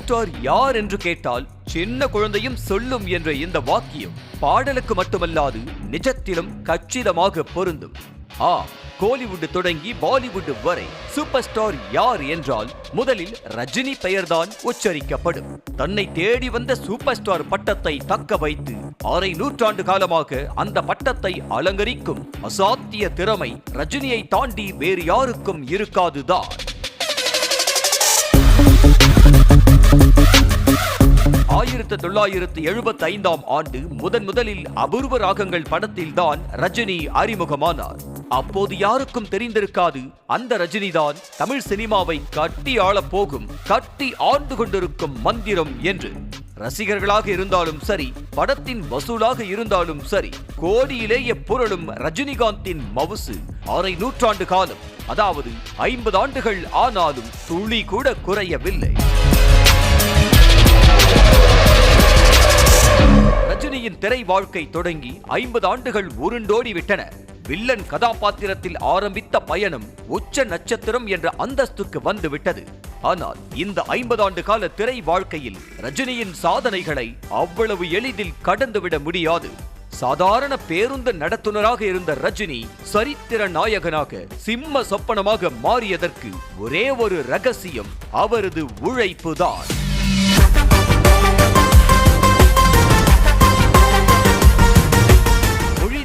Star யார் என்று கேட்டால் சின்ன குழந்தையும் சொல்லும் என்ற இந்த வாக்கியம் பாடலுக்கு மட்டுமல்லாது நிஜத்திலும் கச்சிதமாக பொருந்தும். கோலிவுட் தொடங்கி பாலிவுட் வரை சூப்பர் ஸ்டார் யார் என்றால் முதலில் ரஜினி பெயர்தான் உச்சரிக்கப்படும். தன்னை தேடி வந்த சூப்பர் ஸ்டார் பட்டத்தை தக்க வைத்து அரை நூற்றாண்டு காலமாக அந்த பட்டத்தை அலங்கரிக்கும் அசாத்திய திறமை ரஜினியை தாண்டி வேறு யாருக்கும் இருக்காதுதான். 1975ஆம் ஆண்டு முதலில் அபூர்வ ராகங்கள் படத்தில் தான் ரஜினி அறிமுகமானார். அப்போது யாருக்கும் தெரிந்திருக்காது அந்த ரஜினிதான் தமிழ் சினிமாவை கட்டி ஆளப் போகும், கட்டி ஆண்டு கொண்டிருக்கும் மந்திரம் என்று. ரசிகர்களாக இருந்தாலும் சரி, படத்தின் வசூலாக இருந்தாலும் சரி, கோடியிலேயே புரளும் ரஜினிகாந்தின் மவுசு அரை நூற்றாண்டு காலம், அதாவது 50 ஆண்டுகள் ஆனாலும் துளி கூட குறையவில்லை. ரஜினியின் திரை வாழ்க்கை தொடங்கி 50 ஆண்டுகள் உருண்டோடி விட்டன. வில்லன் கதாபாத்திரத்தில் ஆரம்பித்த பயணம் உச்ச நட்சத்திரம் என்ற அந்தஸ்துக்கு வந்து விட்டது. ஆனால் இந்த 50 ஆண்டு கால திரை வாழ்க்கையில் ரஜினியின் சாதனைகளை அவ்வளவு எளிதில் கடந்துவிட முடியாது. சாதாரண பேருந்து நடத்துனராக இருந்த ரஜினி சரித்திர நாயகனாக சிம்ம சொப்பனமாக மாறியதற்கு ஒரே ஒரு ரகசியம், அவரது உழைப்புதான்.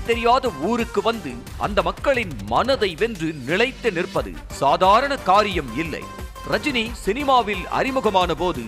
தெரியாத ஊருக்கு வந்து அந்த மக்களின் மனதை வென்று நிலைத்து நிற்பது சாதாரண காரியம் இல்லை. ரஜினி சினிமாவில் அறிமுகமான போது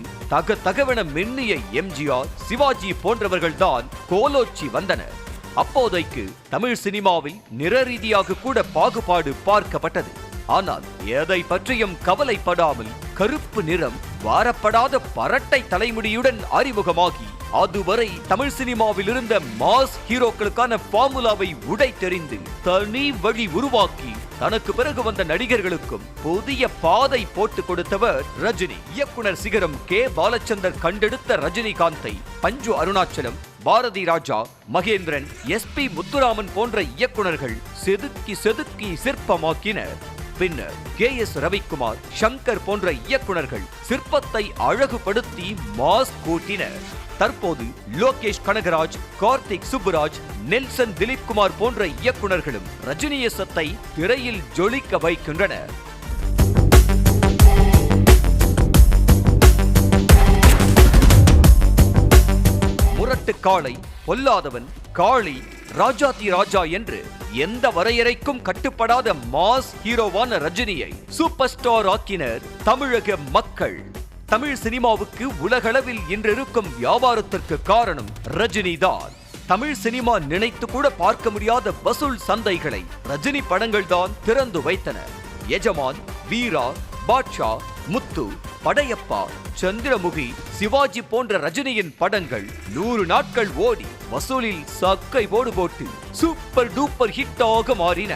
தகவென மென்னிய எம்ஜிஆர், சிவாஜி போன்றவர்கள்தான் கோலோச்சி வந்தனர். அப்போதைக்கு தமிழ் சினிமாவில் நிற ரீதியாக கூட பாகுபாடு பார்க்கப்பட்டது. ஆனால் எதை பற்றியும் கவலைப்படாமல் கருப்பு நிறம், வாரப்படாத பரட்டை தலைமுடியுடன் அறிமுகமாகி அதுவரை தமிழ் சினிமாவில் இருந்த மாஸ் ஹீரோக்களுக்கான ஃபார்முலாவை உடைத்தெறிந்து தனி வழி உருவாக்கி தனக்கு பிறகு வந்த நடிகர்களுக்கும் புதிய பாதை போட்டு கொடுத்தவர் ரஜினி. இயக்குனர் சிகரம் கே. பாலச்சந்தர் கண்டெடுத்த ரஜினிகாந்தை பஞ்சு அருணாச்சலம், பாரதி ராஜா, மகேந்திரன், SP முத்துராமன் போன்ற இயக்குனர்கள் செதுக்கி சிற்பமாக்கினர். பின்னர் KS ரவிக்குமார், சங்கர் போன்ற இயக்குனர்கள் சிற்பத்தை அழகுபடுத்தி மாஸ் கூட்டினர். தற்போது லோகேஷ் கனகராஜ், கார்த்திக் சுப்புராஜ், நெல்சன் திலீப்குமார் போன்ற இயக்குனர்களும் ரஜினியசத்தை திரையில் ஜொலிக்க வைக்கின்றனர். முரட்டு காளை, பொல்லாதவன், காளி, ராஜாதி ராஜா என்று எந்த வரையறைக்கும் கட்டுப்படாத மாஸ் ஹீரோவான ரஜினியை சூப்பர் ஸ்டார் ஆக்கினர் தமிழக மக்கள். தமிழ் சினிமாவுக்கு உலகளவில் இன்றிருக்கும் வியாபாரத்திற்கு காரணம் ரஜினி தான். தமிழ் சினிமா நினைத்து கூட பார்க்க முடியாத வசூல் சந்தைகளை ரஜினி படங்கள் தான் திறந்து வைத்தன. எஜமான், வீரா, பாட்ஷா, முத்து, படையப்பா, சந்திரமுகி, சிவாஜி போன்ற ரஜினியின் படங்கள் 100 நாட்கள் ஓடி வசூலில் சக்கை போட்டு சூப்பர் டூப்பர் ஹிட்டாக மாறின.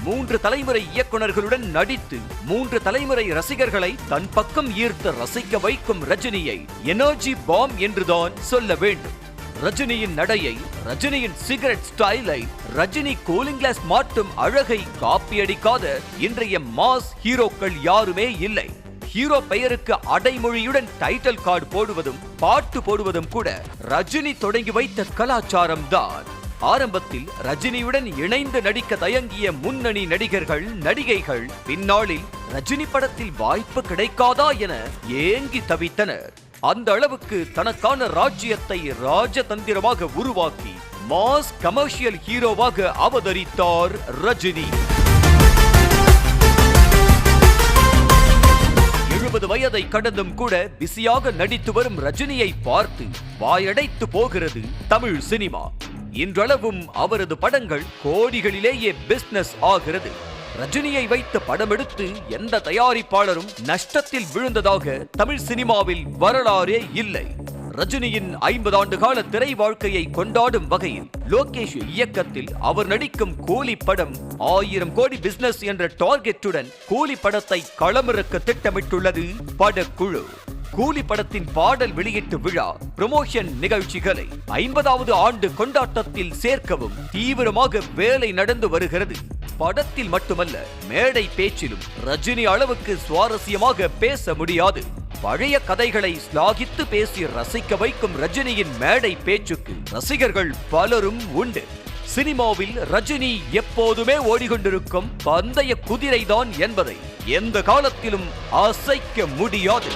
3 தலைமுறை இயக்குனர்களுடன் நடித்து 3 தலைமுறை ரசிகர்களை தன் பக்கம் ஈர்த்து ரசிக்க வைக்கும் ரஜினியை எனர்ஜி பாம் என்றுதான் சொல்ல வேண்டும். ரஜினியின் நடையை, ரஜினியின் சிகரெட் ஸ்டைலை, ரஜினி கூலிங் கிளாஸ் மாட்டும் அழகை காப்பியடிக்காத இன்றைய மாஸ் ஹீரோக்கள் யாருமே இல்லை. ஹீரோ பெயருக்கு அடைமொழியுடன் டைட்டில் கார்டு போடுவதும் பாட்டு போடுவதும் கூட ரஜினி தொடங்கி வைத்த கலாச்சாரம் தான். ஆரம்பத்தில் ரஜினியுடன் இணைந்து நடிக்க தயங்கிய முன்னணி நடிகர்கள், நடிகைகள் பின்னாளில் ரஜினி படத்தில் வாய்ப்பு கிடைக்காதா என ஏங்கி தவித்தனர். அந்த அளவுக்கு தனக்கான ராஜ்யத்தை ராஜதந்திரமாக உருவாக்கி மாஸ் கமர்ஷியல் ஹீரோவாக அவதரித்தார் ரஜினி. 70 வயதை கடந்தும் கூட பிஸியாக நடித்து வரும் ரஜினியை பார்த்து வாயடைத்து போகிறது தமிழ் சினிமா. இன்றளவும் அவரது படங்கள் கோடிகளிலேயே பிசினஸ் ஆகிறது. ரஜினியை வைத்து படம் எடுத்து எந்த தயாரிப்பாளரும் நஷ்டத்தில் விழுந்ததாக தமிழ் சினிமாவில் வரலாறே இல்லை. ரஜினியின் 50 ஆண்டு கால திரை வாழ்க்கையை கொண்டாடும் வகையில் லோகேஷ் இயக்கத்தில் அவர் நடிக்கும் கூலி படம் 1000 கோடி பிசினஸ் என்ற டார்கெட்டுடன் கூலி படத்தை களமிறக்க திட்டமிட்டுள்ளது படக்குழு. கூலி படத்தின் பாடல் வெளியீட்டு விழா, ப்ரமோஷன் நிகழ்ச்சிகளை 50வது ஆண்டு கொண்டாட்டத்தில் சேர்க்கவும் தீவிரமாக வேலை நடந்து வருகிறது. படத்தில் மட்டுமல்ல, மேடை பேச்சிலும் ரஜினி அளவுக்கு சுவாரஸ்யமாக பேச முடியாது. பழைய கதைகளை ஸ்லாகித்து பேசி ரசிக்க வைக்கும் ரஜினியின் மேடை பேச்சுக்கு ரசிகர்கள் பலரும் உண்டு. சினிமாவில் ரஜினி எப்போதுமே ஓடிக்கொண்டிருக்கும் பந்தய குதிரைதான் என்பதை எந்த காலத்திலும் அசைக்க முடியாது.